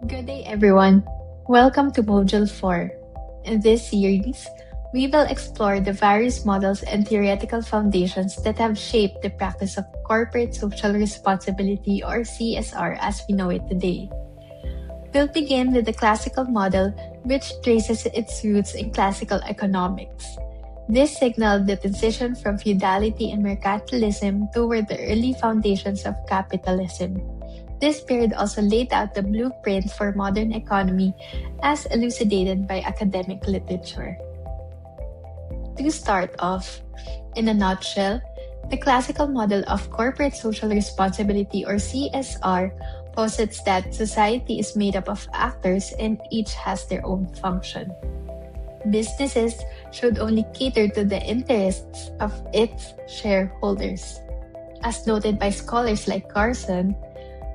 Good day, everyone. Welcome to Module 4. In this series, we will explore the various models and theoretical foundations that have shaped the practice of corporate social responsibility or CSR as we know it today. We'll begin with the classical model, which traces its roots in classical economics. This signaled the transition from feudality and mercantilism toward the early foundations of capitalism. This period also laid out the blueprint for modern economy as elucidated by academic literature. To start off, in a nutshell, the classical model of corporate social responsibility or CSR posits that society is made up of actors and each has their own function. Businesses should only cater to the interests of its shareholders. As noted by scholars like Carson,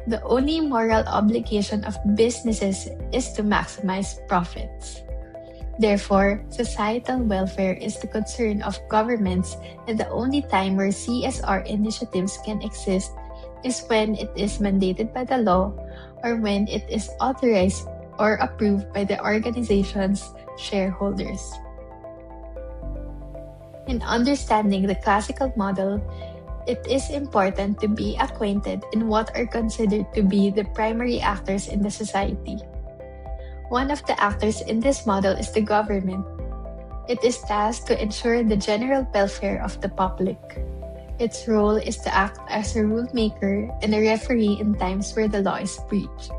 the only moral obligation of businesses is to maximize profits. Therefore, societal welfare is the concern of governments, and the only time where CSR initiatives can exist is when it is mandated by the law or when it is authorized or approved by the organization's shareholders. In understanding the classical model, it is important to be acquainted in what are considered to be the primary actors in the society. One of the actors in this model is the government. It is tasked to ensure the general welfare of the public. Its role is to act as a rule maker and a referee in times where the law is breached.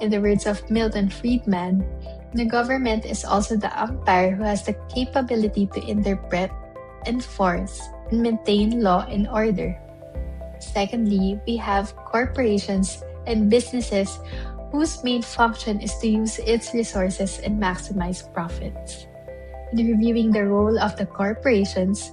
In the words of Milton Friedman, the government is also the umpire who has the capability to interpret, enforce, and maintain law and order. Secondly, we have corporations and businesses whose main function is to use its resources and maximize profits. In reviewing the role of the corporations,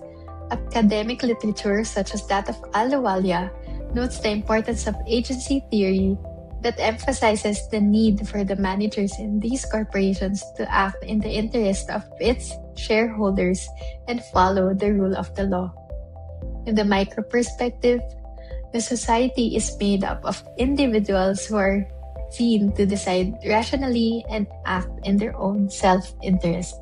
academic literature such as that of Ahluwalia notes the importance of agency theory that emphasizes the need for the managers in these corporations to act in the interest of its shareholders and follow the rule of the law. In the micro perspective, the society is made up of individuals who are seen to decide rationally and act in their own self-interest.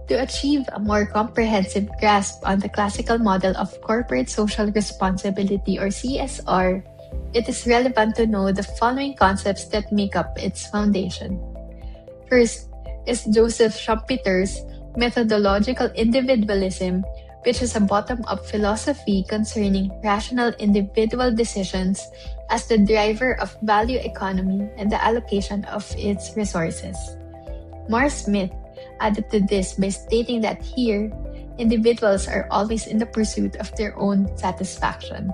To achieve a more comprehensive grasp on the classical model of corporate social responsibility or CSR, it is relevant to know the following concepts that make up its foundation. First is Joseph Schumpeter's methodological individualism, which is a bottom-up philosophy concerning rational individual decisions as the driver of value economy and the allocation of its resources. Mark Smith added to this by stating that here, individuals are always in the pursuit of their own satisfaction.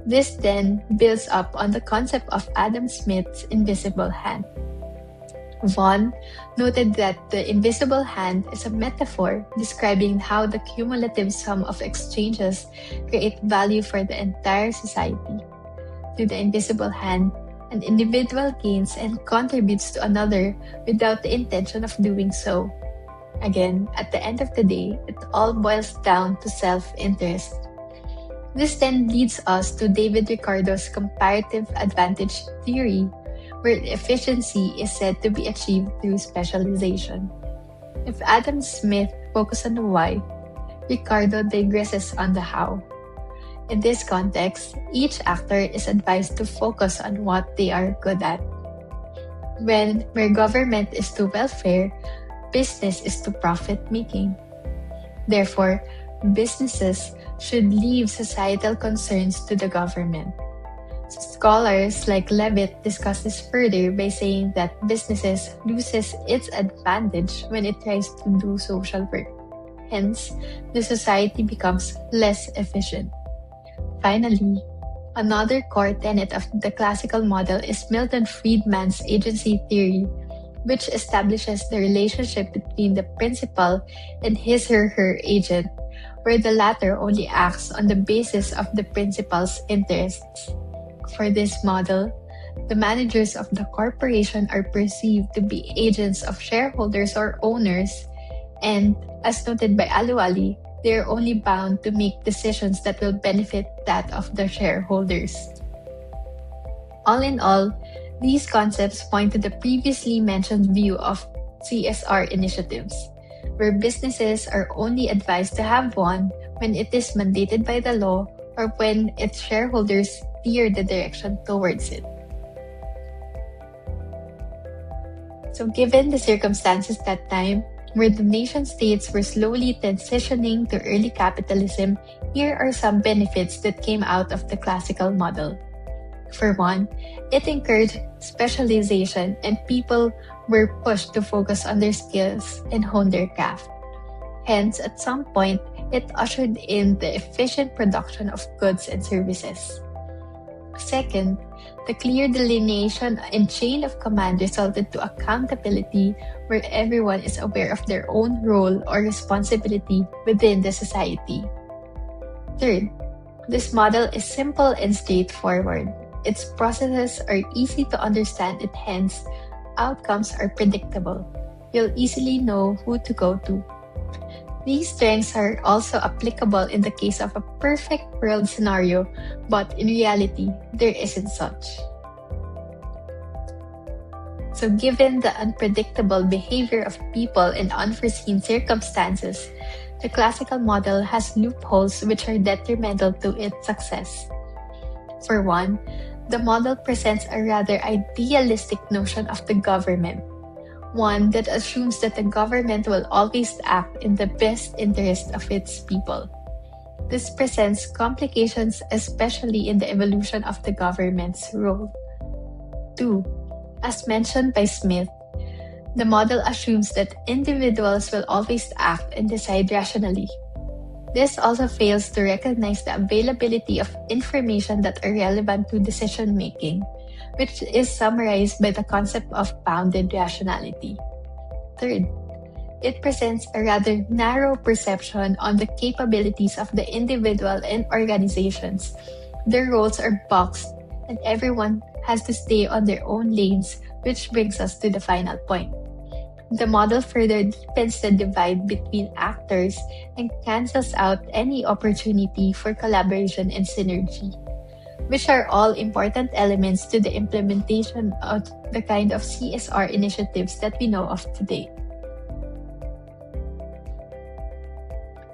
This then builds up on the concept of Adam Smith's invisible hand. Vaughan noted that the invisible hand is a metaphor describing how the cumulative sum of exchanges create value for the entire society. Through the invisible hand, an individual gains and contributes to another without the intention of doing so. Again, at the end of the day, it all boils down to self-interest. This then leads us to David Ricardo's comparative advantage theory, where efficiency is said to be achieved through specialization. If Adam Smith focused on the why, Ricardo digresses on the how. In this context, each actor is advised to focus on what they are good at. Where government is to welfare, business is to profit-making. Therefore, businesses should leave societal concerns to the government. Scholars like Levitt discuss this further by saying that businesses loses its advantage when it tries to do social work. Hence, the society becomes less efficient. Finally, another core tenet of the classical model is Milton Friedman's agency theory, which establishes the relationship between the principal and his or her agent, where the latter only acts on the basis of the principal's interests. For this model, the managers of the corporation are perceived to be agents of shareholders or owners, and, as noted by Aluwali, they are only bound to make decisions that will benefit that of the shareholders. All in all, these concepts point to the previously mentioned view of CSR initiatives, where businesses are only advised to have one when it is mandated by the law or when its shareholders steer the direction towards it. So given the circumstances that time, where the nation states were slowly transitioning to early capitalism, here are some benefits that came out of the classical model. For one, it encouraged specialization and people were pushed to focus on their skills and hone their craft. Hence, at some point, it ushered in the efficient production of goods and services. Second, the clear delineation and chain of command resulted to accountability where everyone is aware of their own role or responsibility within the society. Third, this model is simple and straightforward. Its processes are easy to understand and hence, outcomes are predictable. You'll easily know who to go to. These strengths are also applicable in the case of a perfect world scenario, but in reality, there isn't such. So given the unpredictable behavior of people in unforeseen circumstances, the classical model has loopholes which are detrimental to its success. For one, the model presents a rather idealistic notion of the government, one that assumes that the government will always act in the best interest of its people. This presents complications, especially in the evolution of the government's role. 2. As mentioned by Smith, the model assumes that individuals will always act and decide rationally. This also fails to recognize the availability of information that are relevant to decision-making, which is summarized by the concept of bounded rationality. Third, it presents a rather narrow perception on the capabilities of the individual and organizations. Their roles are boxed, and everyone has to stay on their own lanes, which brings us to the final point. The model further deepens the divide between actors and cancels out any opportunity for collaboration and synergy, which are all important elements to the implementation of the kind of CSR initiatives that we know of today.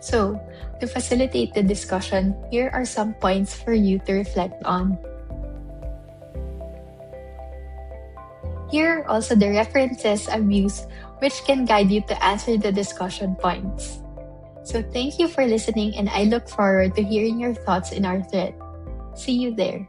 So, to facilitate the discussion, here are some points for you to reflect on. Here are also the references and views which can guide you to answer the discussion points. So thank you for listening, and I look forward to hearing your thoughts in our thread. See you there.